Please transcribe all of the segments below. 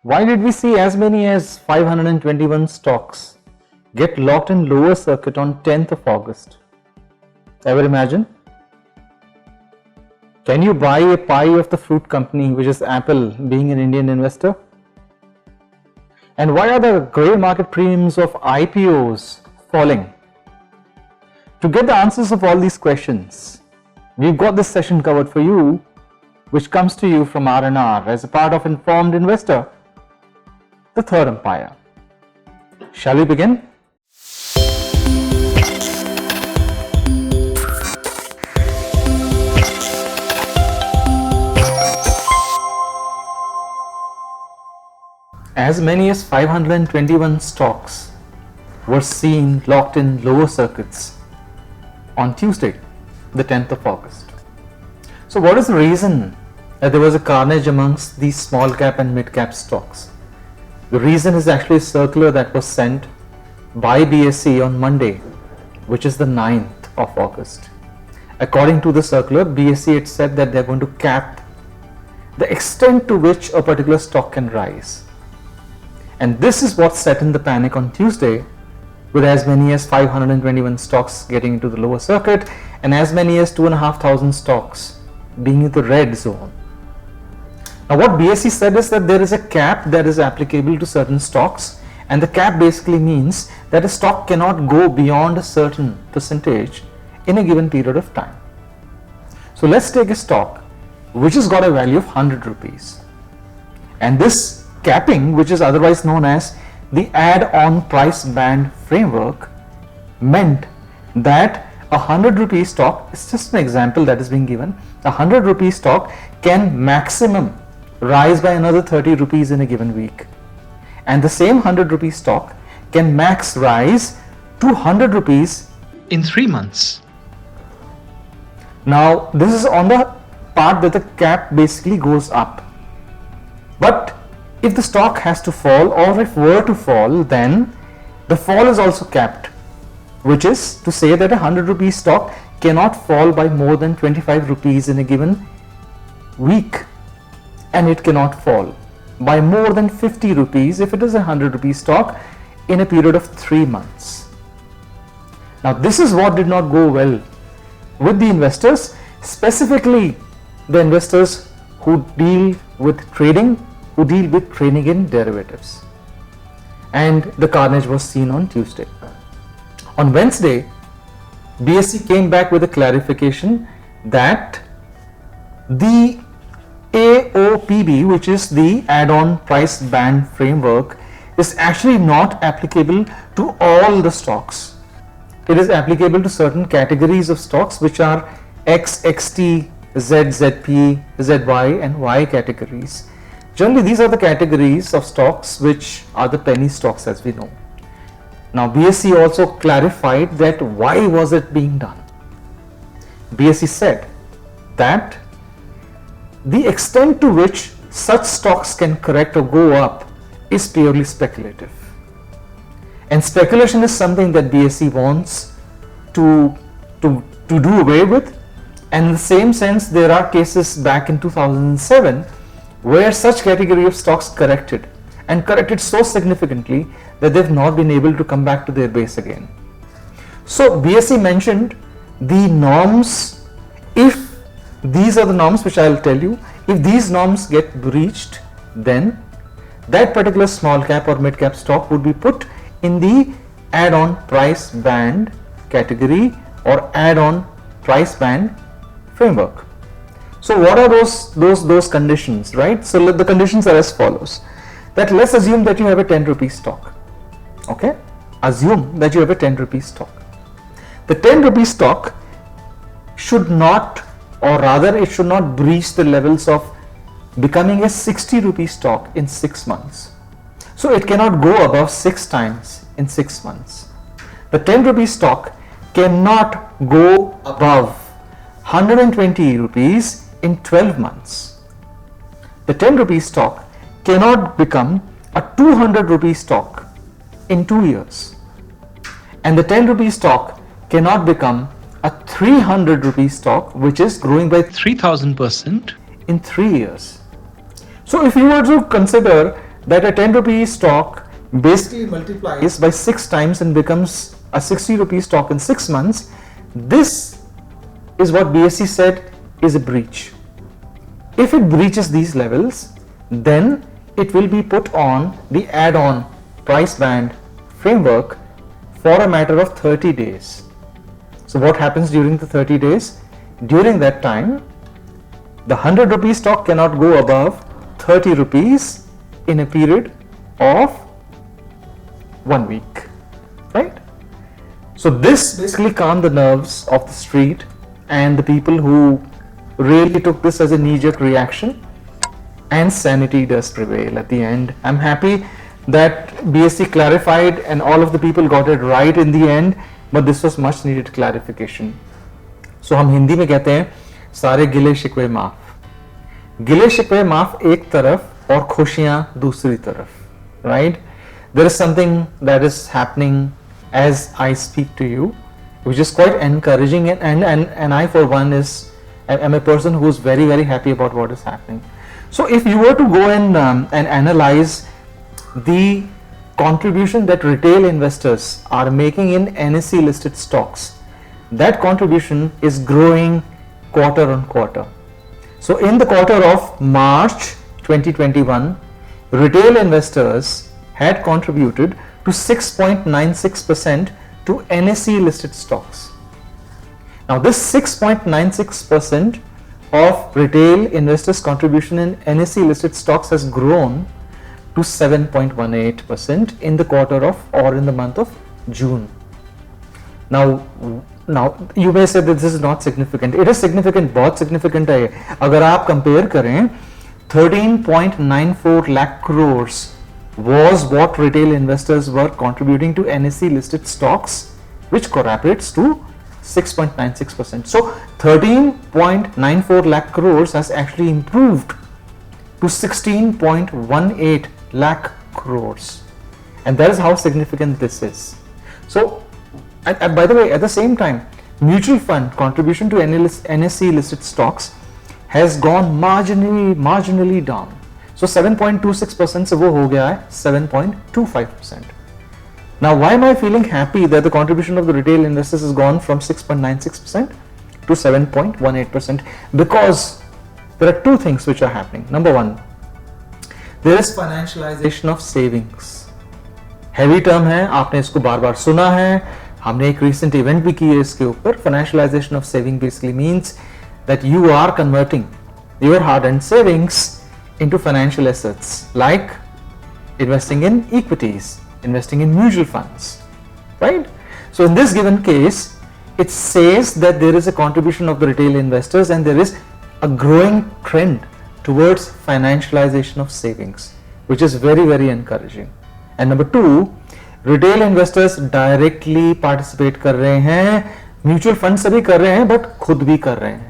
Why did we see as many as 521 stocks get locked in lower circuit on 10th of August? Ever imagine? Can you buy a pie of the fruit company, which is Apple, being an Indian investor? And why are the grey market premiums of IPOs falling? To get the answers of all these questions, we've got this session covered for you, which comes to you from R&R as a part of Informed Investor, the Third Empire. Shall we begin? As many as 521 stocks were seen locked in lower circuits on Tuesday, the 10th of August. So what is the reason that there was a carnage amongst these small cap and mid cap stocks? The reason is actually a circular that was sent by BSE on Monday, which is the 9th of August. According to the circular, BSE had said that they're going to cap the extent to which a particular stock can rise. And this is what set in the panic on Tuesday, with as many as 521 stocks getting into the lower circuit and as many as 2,500 stocks being in the red zone. Now what BSE said is that there is a cap that is applicable to certain stocks, and the cap basically means that a stock cannot go beyond a certain percentage in a given period of time. So let's take a stock which has got a value of 100 rupees, and this capping, which is otherwise known as the add-on price band framework, meant that a 100 rupee stock, is just an example that is being given, a 100 rupee stock can maximum rise by another 30 rupees in a given week, and the same 100 rupee stock can max rise to 100 rupees in 3 months. Now this is on the part that the cap basically goes up, but if the stock has to fall, or if were to fall, then the fall is also capped, which is to say that a 100 rupee stock cannot fall by more than 25 rupees in a given week, and it cannot fall by more than 50 rupees if it is a 100 rupee stock in a period of 3 months. Now this is what did not go well with the investors, specifically the investors who deal with trading, who deal with trading in derivatives. And the carnage was seen on Tuesday. On Wednesday, BSE came back with a clarification that the AOPB, which is the add-on price band framework, is actually not applicable to all the stocks. It is applicable to certain categories of stocks, which are X, XT, Z, ZP, ZY and Y categories. Generally, these are the categories of stocks which are the penny stocks, as we know. Now BSE also clarified that why was it being done. BSE said that the extent to which such stocks can correct or go up is purely speculative, and speculation is something that BSE wants to do away with. And in the same sense, there are cases back in 2007 where such category of stocks corrected, and corrected so significantly that they've not been able to come back to their base again. So BSE mentioned the norms. If these are the norms which I'll tell you, if these norms get breached, then that particular small cap or mid cap stock would be put in the add-on price band category or add-on price band framework. So what are those conditions, right? So the conditions are as follows. That let's assume that you have a 10 rupee stock. Okay? Assume that you have a 10 rupee stock. The 10 rupee stock should not, or rather it should not breach the levels of becoming a 60 rupee stock in 6 months. So it cannot go above 6 times in 6 months. The 10 rupee stock cannot go above 120 rupees in 12 months. The 10 rupee stock cannot become a 200 rupee stock in 2 years, and the 10 rupee stock cannot become a 300 rupee stock, which is growing by 3000% in 3 years. So if you were to consider that a 10 rupee stock basically multiplies by 6 times and becomes a 60 rupee stock in 6 months, this is what BSE said is a breach. If it breaches these levels, then it will be put on the add-on price band framework for a matter of 30 days. So what happens during the 30 days? During that time, the 100 rupee stock cannot go above 30 rupees in a period of 1 week, right? So this basically calmed the nerves of the street and the people who really took this as a knee-jerk reaction, and sanity does prevail at the end. I'm happy that BSE clarified and all of the people got it right in the end, but this was much needed clarification. So हम हिंदी में कहते हैं सारे गिले शिकवे माफ, गिले शिकवे माफ एक तरफ और खुशियां दूसरी तरफ, right? There is something that is happening as I speak to you, which is quite encouraging, and I for one am a person who is very, very happy about what is happening. So if you were to go and analyze the contribution that retail investors are making in NSE listed stocks, that contribution is growing quarter on quarter. So in the quarter of March 2021, retail investors had contributed to 6.96% to NSE listed stocks. Now this 6.96% of retail investors' contribution in NSE listed stocks has grown to 7.18% in the quarter of or in the month of June. Now you may say that this is not significant. It is significant, बहुत significant है. अगर आप compare करें, 13.94 lakh crores was what retail investors were contributing to NSE listed stocks, which corroborates to 6.96%. So 13.94 lakh crores has actually improved to 16.18 lakh crores, and that is how significant this is. So, and by the way, at the same time, mutual fund contribution to NSE listed stocks has gone marginally down. So 7.26% से वो हो गया है 7.25%. Now, why am I feeling happy that the contribution of the retail investors has gone from 6.96% to 7.18%? Because there are two things which are happening. Number one, there is financialization of savings. Heavy term है, आपने इसको बार बार सुना है, हमने एक recent event भी की है इसके ऊपर. Financialization of saving basically means that you are converting your hard-earned savings into financial assets, like investing in equities, investing in mutual funds, right? So in this given case, it says that there is a contribution of the retail investors and there is a growing trend towards financialization of savings, which is very, very encouraging. And number two, retail investors directly participate कर रहे हैं, mutual funds से भी कर रहे हैं, but खुद भी कर रहे हैं.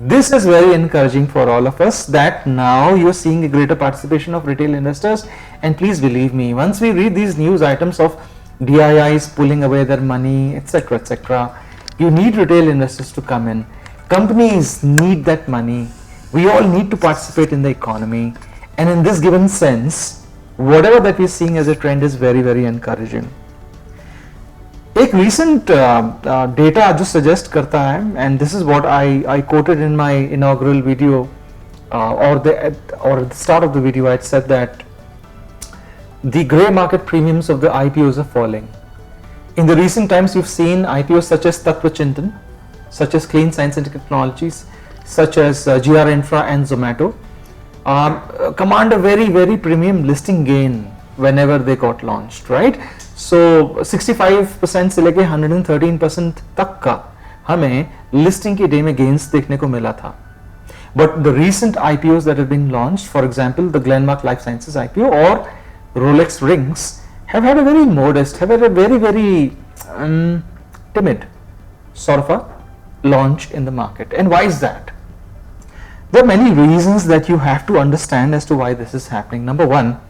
This is very encouraging for all of us, that now you're seeing a greater participation of retail investors. And please believe me, once we read these news items of DIIs pulling away their money, etc., you need retail investors to come in. Companies need that money. We all need to participate in the economy. And in this given sense, whatever that we're seeing as a trend is very, very encouraging. एक recent data जो suggest करता है, and this is what I quoted in my inaugural video, or at the start of the video, I said that the grey market premiums of the IPOs are falling. In the recent times, you've seen IPOs such as Tattva Chintan, such as Clean Science and Technologies, such as GR Infra and Zomato, command a very, very premium listing gain whenever they got launched, right? So 65% से लेके 113% तक का हमें listing के day में gains देखने को मिला था. But the recent IPOs that have been launched, for example, the Glenmark Life Sciences IPO or Rolex Rings, have had a very modest, have had a very, very timid sort of a launch in the market. And why is that? There are many reasons that you have to understand as to why this is happening. Number one,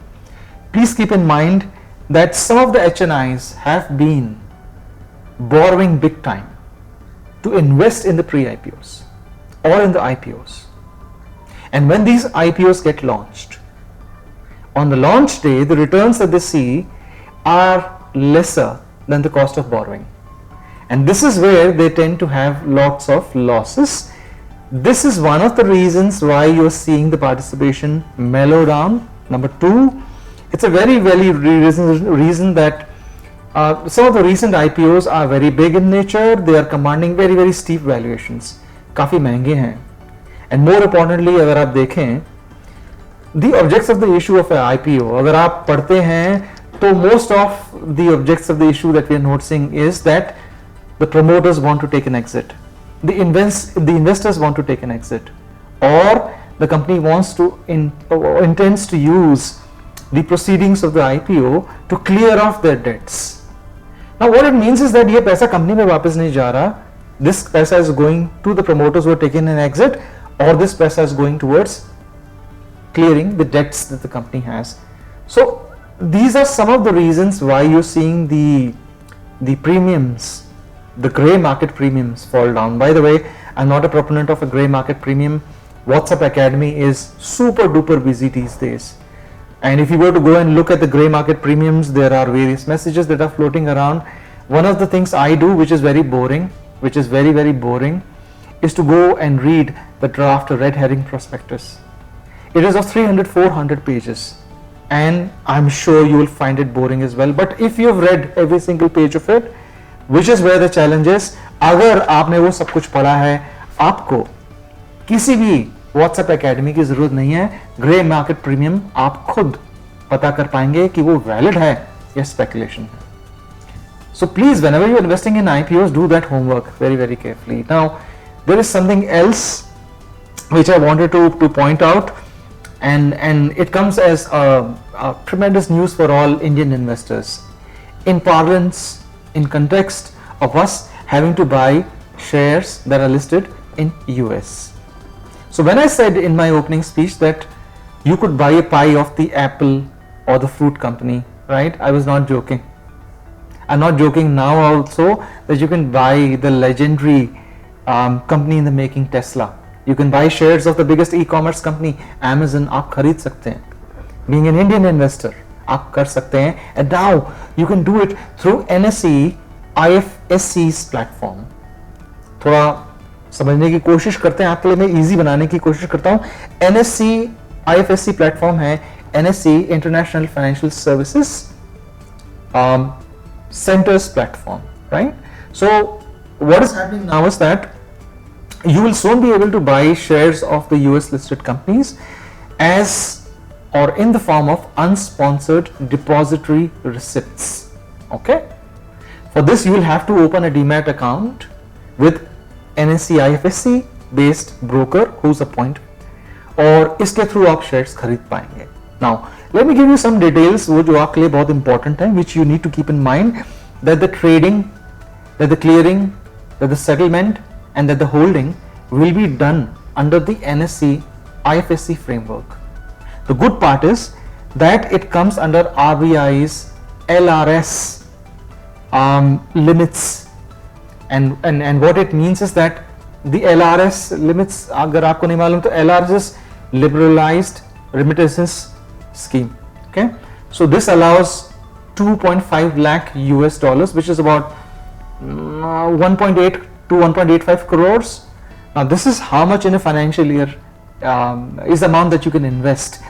please keep in mind that some of the HNIs have been borrowing big time to invest in the pre-IPOs or in the IPOs. And when these IPOs get launched, On the launch day, the returns that they see are lesser than the cost of borrowing. And this is where they tend to have lots of losses. This is one of the reasons why you're seeing the participation mellow down. Number two, it's a very reason that some of the recent IPOs are very big in nature. They are commanding very steep valuations. काफ़ी महंगे हैं. And more importantly, अगर आप देखें the objects of the issue of an IPO, अगर आप पढ़ते हैं तो most of the objects of the issue that we are noticing is that the promoters want to take an exit, the investors want to take an exit, or the company wants to intends to use the proceedings of the IPO to clear off their debts. Now what it means is that ये पैसा company में वापस नहीं जा रहा. This पैसा is going to the promoters who are taking an exit, or this पैसा is going towards clearing the debts that the company has. So these are some of the reasons why you're seeing the premiums, the gray market premiums fall down. By the way, I'm not a proponent of a gray market premium. WhatsApp Academy is super duper busy these days. And if you were to go and look at the gray market premiums, there are various messages that are floating around. One of the things I do, which is very boring, very boring, is to go and read the draft red herring prospectus. It is of 300-400 pages. And I'm sure you will find it boring as well. But if you've read every single page of it, which is where the challenge is, अगर आपने वो सब कुछ पढ़ा है, आपको किसी भी WhatsApp Academy की जरूरत नहीं है. ग्रे मार्केट प्रीमियम आप खुद पता कर पाएंगे कि वो वैलिड है या स्पेकुलेशन है. So please, whenever you're investing in IPOs, do that homework very carefully. Now, there is something else which I wanted to point out. And it comes as a tremendous news for all Indian investors. In parlance, in context of us having to buy shares that are listed in US. So when I said in my opening speech that you could buy a pie of the Apple or the fruit company, right? I was not joking. I'm not joking now also that you can buy the legendary company in the making, Tesla. You can buy shares of the biggest e-commerce company, Amazon. आप खरीद सकते हैं. Being an Indian investor, आप कर सकते हैं. And now you can do it through NSE IFSC's platform. थोड़ा समझने की कोशिश करते हैं. आपके लिए मैं easy बनाने की कोशिश करता हूँ. NSE IFSC platform है NSE International Financial Services Centers platform, right? So what is happening now is that you will soon be able to buy shares of the US listed companies as or in the form of unsponsored depository receipts. Okay, for this you will have to open a demat account with NSE IFSC based broker who's appointed, और इसके through आप shares खरीद पाएंगे. Now let me give you some details वो जो आपके लिए बहुत important हैं, which you need to keep in mind, that the trading, that the clearing, that the settlement and that the holding will be done under the NSE IFSC framework. The good part is that it comes under RBI's LRS limits, and what it means is that the LRS limits, अगर आपको नहीं मालूम तो LRS is liberalized remittances scheme. Okay, so this allows 2.5 lakh US dollars, which is about 1.8 to 1.85 crores. Now this is how much in a financial year is the amount that you can invest,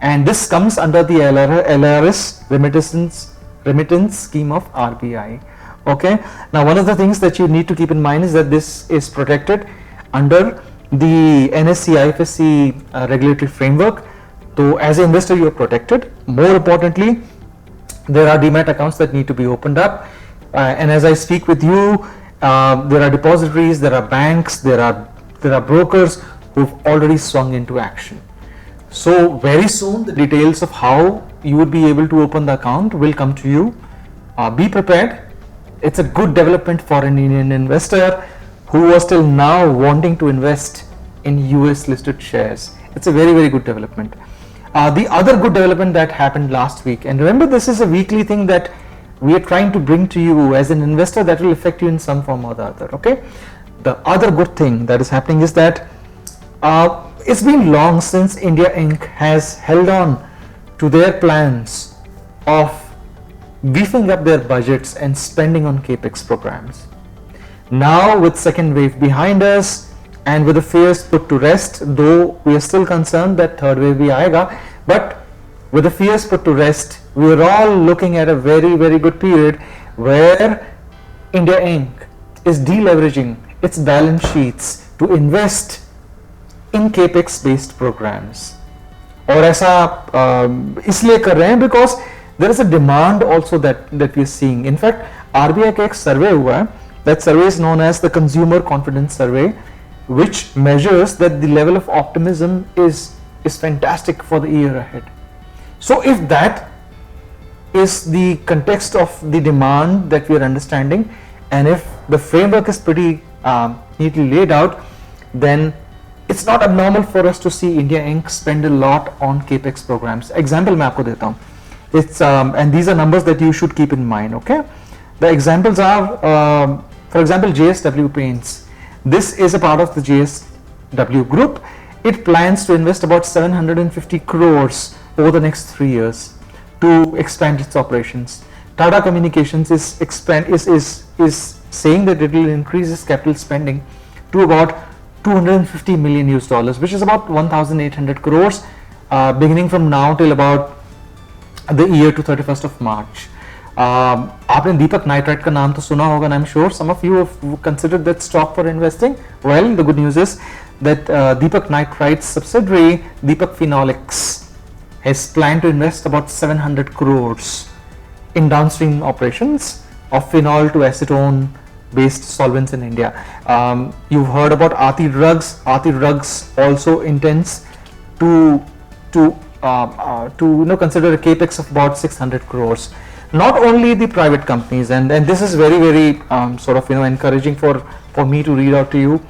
and this comes under the LRS remittance scheme of RBI. Okay, now one of the things that you need to keep in mind is that this is protected under the NSE IFSC regulatory framework. So as an investor you are protected. More importantly, there are demat accounts that need to be opened up, and as I speak with you, there are depositories, there are banks, there are brokers who've already swung into action. So very soon the details of how you would be able to open the account will come to you. Be prepared. It's a good development for an Indian investor who was till now wanting to invest in US listed shares. It's a very good development. The other good development that happened last week, and remember this is a weekly thing that we are trying to bring to you as an investor that will affect you in some form or the other. Okay, the other good thing that is happening is that it's been long since India Inc. has held on to their plans of beefing up their budgets and spending on capex programs. Now with second wave behind us and with the fears put to rest, though we are still concerned that third wave bhi aayega, but with the fears put to rest, we are all looking at a very, very good period where India Inc. is deleveraging its balance sheets to invest in capex based programs. और ऐसा इसलिए कर रहे हैं because there is a demand also that we are seeing. In fact, RBI का एक सर्वे हुआ है, that survey is known as the Consumer Confidence Survey, which measures that the level of optimism is fantastic for the year ahead. So if that is the context of the demand that we are understanding, and if the framework is pretty neatly laid out, then it's not abnormal for us to see India Inc. spend a lot on capex programs. Example मैं आपको देता हूँ. It's and these are numbers that you should keep in mind. Okay, the examples are, for example, JSW Paints. This is a part of the JSW group. It plans to invest about 750 crores over the next 3 years to expand its operations. Tata Communications is saying that it will increase its capital spending to about 250 million US dollars, which is about 1,800 crores, beginning from now till about the year to 31st of March. आपने दीपक nitrite का नाम तो सुना होगा, and I'm sure some of you have considered that stock for investing. Well, the good news is that Deepak Nitrite's subsidiary Deepak Phenolics has planned to invest about 700 crores in downstream operations of phenol to acetone based solvents in India. You've heard about Aarti Drugs. Aarti Drugs also intends to consider a capex of about 600 crores. Not only the private companies, and this is very, very encouraging for me to read out to you,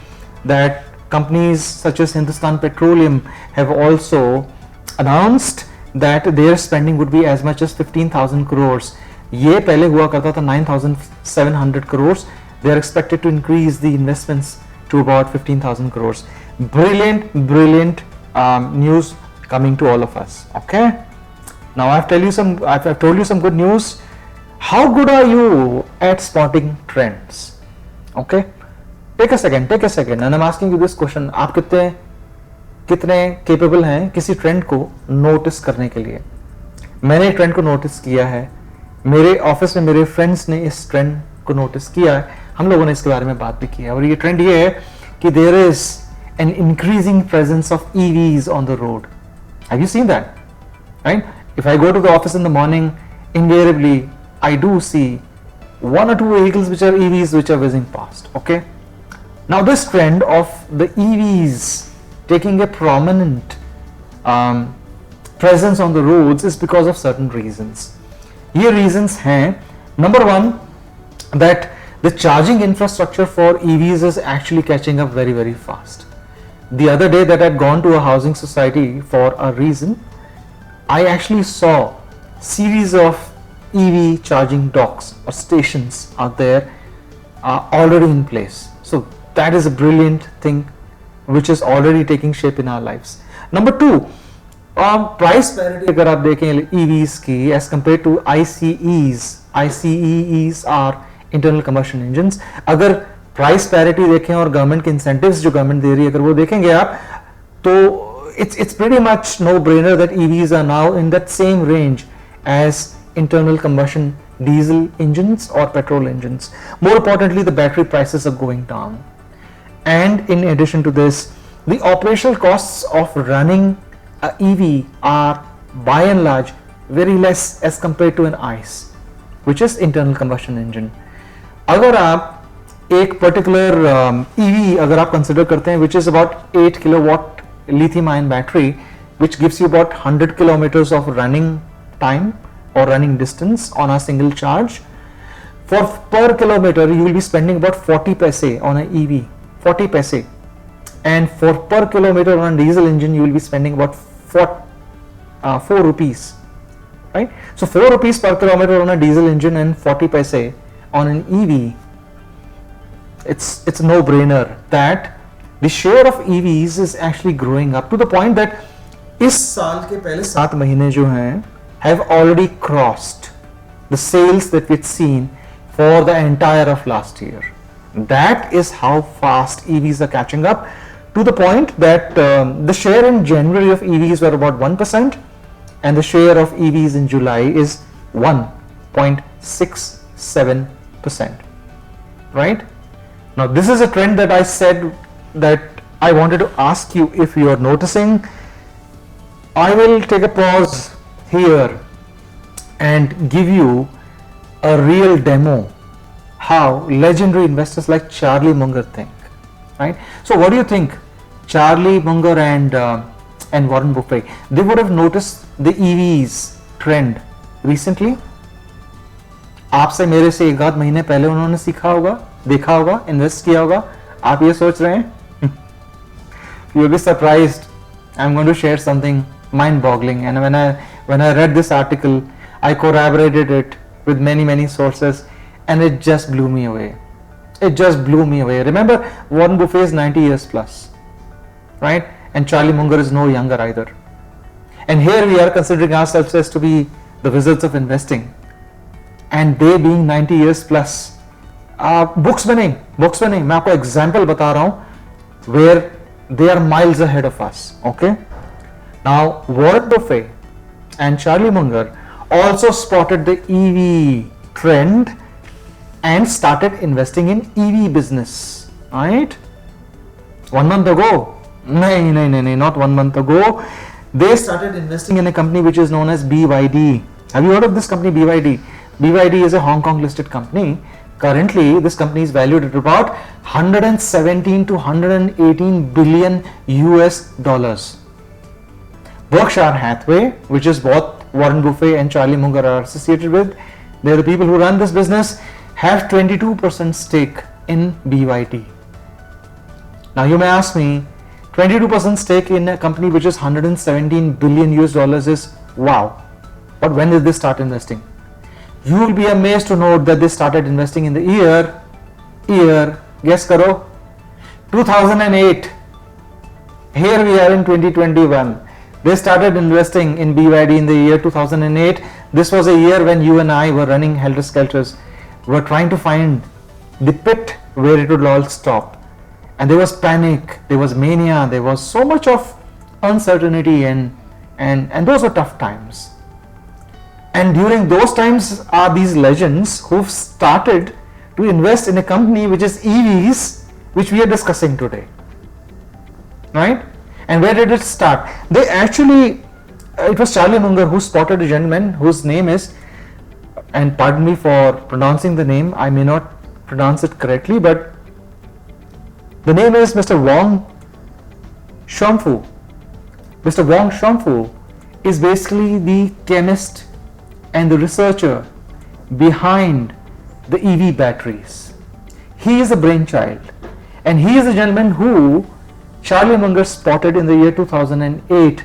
that companies such as Hindustan Petroleum have also announced that their spending would be as much as 15,000 crores. ये पहले हुआ करता था 9,700 crores. They are expected to increase the investments to about 15,000 crores. Brilliant news coming to all of us. Okay. Now I've told you some good news. How good are you at spotting trends? Okay. Take a second, and I'm asking you this question. आप कितने capable हैं किसी trend को notice करने के लिए? मैंने trend को notice किया है. मेरे ऑफिस में मेरे फ्रेंड्स ने इस ट्रेंड को नोटिस किया है. हम लोगों ने इसके बारे में बात भी की है. और ये ट्रेंड ये है कि there is an increasing presence of EVs on the road. Have you seen that? Right? If I go to the office in the morning, invariably I do see 1 or 2 vehicles which are EVs which are whizzing past. Okay, now this trend of the EVs taking a prominent presence on the roads is because of certain reasons. ये reasons हैं, number one, that the charging infrastructure for EVs is actually catching up very, very fast. The other day that I'd gone to a housing society for a reason, I actually saw series of EV charging docks or stations out there already in place. So that is a brilliant thing which is already taking shape in our lives. Number two, price parity अगर आप देखें EVs की as compared to ICEs are internal combustion engines. अगर price parity देखें और government के incentives जो government दे रही है अगर वो देखेंगे आप, तो it's pretty much no brainer that EVs are now in that same range as internal combustion diesel engines or petrol engines. More importantly, the battery prices are going down, and in addition to this, the operational costs of running EV are by and large very less as compared to an ICE, which is internal combustion engine. अगर आप एक particular EV अगर आप consider करते हैं, which is about 8 kilowatt lithium ion battery, which gives you about 100 kilometers of running time or running distance on a single charge, for per kilometer you will be spending about 40 paise on an EV, 40 paise, and for per kilometer on a diesel engine you will be spending about 4 rupees, right? So 4 rupees per kilometer on a diesel engine and 40 paise on an EV. It's a no-brainer that the share of EVs is actually growing up to the point that इस साल के पहले 7 महीने जो हैं have already crossed the sales that we'd seen for the entire of last year. That is how fast EVs are catching up, to the point that the share in January of EVs were about 1% and the share of EVs in July is 1.67%. Right? Now this is a trend that I said that I wanted to ask you if you are noticing. I will take a pause here and give you a real demo how legendary investors like Charlie Munger think, right? So what do you think? Charlie Munger and Warren Buffett, they would have noticed the EVs trend recently. आपसे मेरे से एक आध महीने पहले उन्होंने सीखा होगा, देखा होगा, इन्वेस्ट किया होगा. आप ये सोच रहे हैं? You'll be surprised. I'm going to share something mind-boggling, and when I read this article, I corroborated it with many sources, and it just blew me away. It just blew me away. Remember, Warren Buffett is 90 years plus, right? And Charlie Munger is no younger either. And here we are considering ourselves as to be the wizards of investing, and they being 90 years plus. Books में नहीं, मैं आपको example बता रहा हूँ where they are miles ahead of us. Okay. Now Warren Buffett and Charlie Munger also spotted the EV trend and started investing in EV business. Right? 1 month ago? No, not 1 month ago. They started investing in a company which is known as BYD. Have you heard of this company, BYD? BYD is a Hong Kong listed company. Currently, this company is valued at about 117 to 118 billion US dollars. Berkshire Hathaway, which is what Warren Buffett and Charlie Munger are associated with, they're the people who run this business, have 22% stake in BYD. Now you may ask me, 22% stake in a company which is 117 billion US dollars is wow. But when did they start investing? You will be amazed to note that they started investing in the year, guess karo, 2008. Here we are in 2021. They started investing in BYD in the year 2008. This was a year when you and I were running helter skelters. We were trying to find the pit where it would all stop. And there was panic, there was mania, there was so much of uncertainty, and those were tough times. And during those times are these legends who've started to invest in a company which is EVs, which we are discussing today, right? And where did it start? They actually, it was Charlie Munger who spotted a gentleman whose name is, and pardon me for pronouncing the name, I may not pronounce it correctly, but the name is Mr. Wang Shomfu. Mr. Wang Shomfu is basically the chemist and the researcher behind the EV batteries. He is a brainchild, and he is a gentleman who Charlie Munger spotted in the year 2008,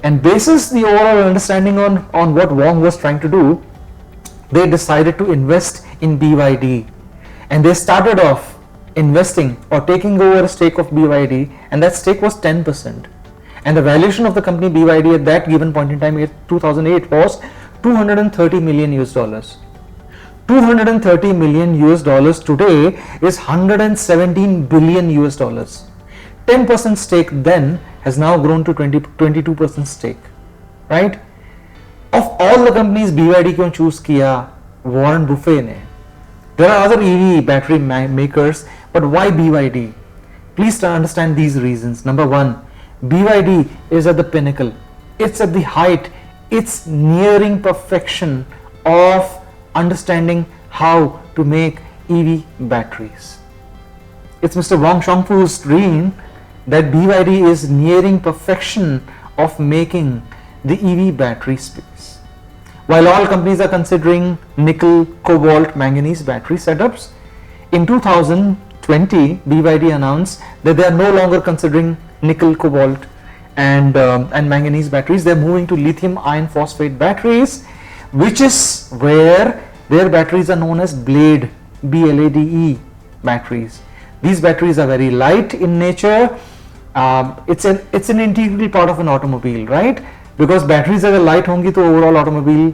and basis the overall understanding on what Wang was trying to do, they decided to invest in BYD, and they started off investing or taking over a stake of BYD, and that stake was 10%, and the valuation of the company BYD at that given point in time in 2008 was 230 million US dollars. 230 million US dollars today is 117 billion US dollars. 10% stake then has now grown to 22% stake, right? Of all the companies BYD क्यों choose किया Warren Buffett ने? There are other EV battery makers, but why BYD? Please understand these reasons. Number one, BYD is at the pinnacle. It's at the height. It's nearing perfection of understanding how to make EV batteries. It's Mr. Wang Shomfu's dream that BYD is nearing perfection of making the EV battery space. While all companies are considering nickel, cobalt, manganese battery setups, in 2020 BYD announced that they are no longer considering nickel, cobalt and manganese batteries. They're moving to lithium iron phosphate batteries, which is where their batteries are known as BLADE, BLADE batteries. These batteries are very light in nature, it's an integral part of an automobile, right? Because batteries अगर light होंगी तो overall automobile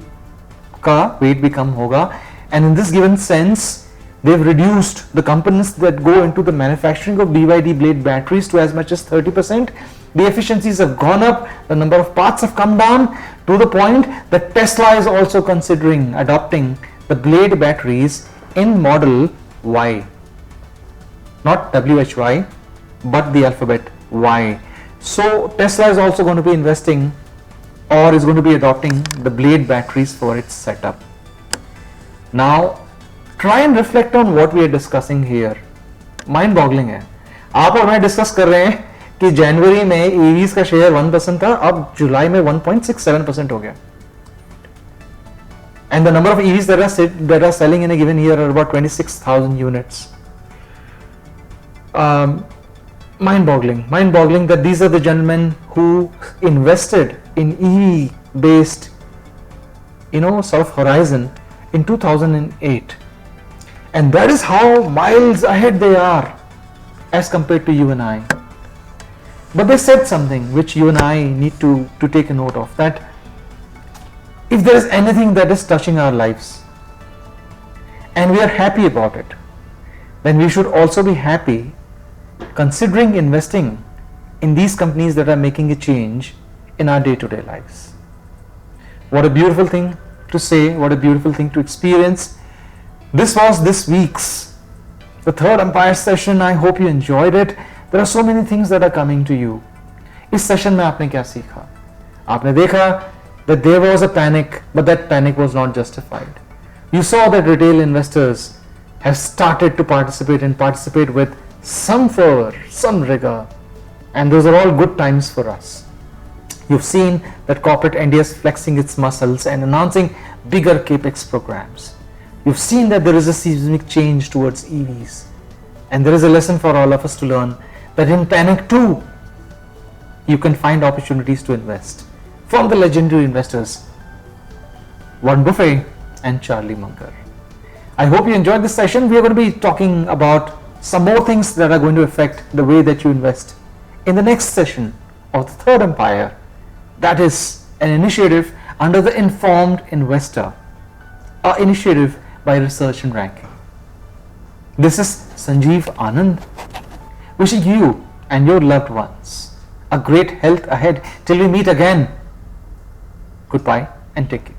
का weight भी कम होगा. And in this given sense, they've reduced the companies that go into the manufacturing of BYD blade batteries to as much as 30%. The efficiencies have gone up, the number of parts have come down to the point that Tesla is also considering adopting the blade batteries in model Y. Not WHY, but the alphabet Y. So Tesla is also going to be investing or is going to be adopting the blade batteries for its setup. Now, try and reflect on what we are discussing here. Mind boggling है. आप और मैं discuss कर रहे हैं कि जनवरी में EVs का शेयर 1% था, अब जुलाई में 1.67% हो गया. And the number of EVs that are selling in a given year are about 26,000 units. Mind-boggling that these are the gentlemen who invested in EV-based, sort of horizon in 2008, and that is how miles ahead they are as compared to you and I. But they said something which you and I need to take a note of, that if there is anything that is touching our lives and we are happy about it, then we should also be happy considering investing in these companies that are making a change in our day-to-day lives. What a beautiful thing to say, what a beautiful thing to experience. This was this week's the Third Empire session. I hope you enjoyed it. There are so many things that are coming to you. इस session में आपने क्या सीखा? आपने देखा that there was a panic, but that panic was not justified. You saw that retail investors have started to participate with some fervor, some rigor, and those are all good times for us. You've seen that corporate India is flexing its muscles and announcing bigger capex programs. You've seen that there is a seismic change towards EVs, and there is a lesson for all of us to learn that in panic too, you can find opportunities to invest. From the legendary investors Warren Buffett and Charlie Munger. I hope you enjoyed this session. We are going to be talking about some more things that are going to affect the way that you invest in the next session of the Third Empire. That is an initiative under the Informed Investor, an initiative by Research and Ranking. This is Sanjeev Anand, wishing you and your loved ones a great health ahead till we meet again. Goodbye and take care.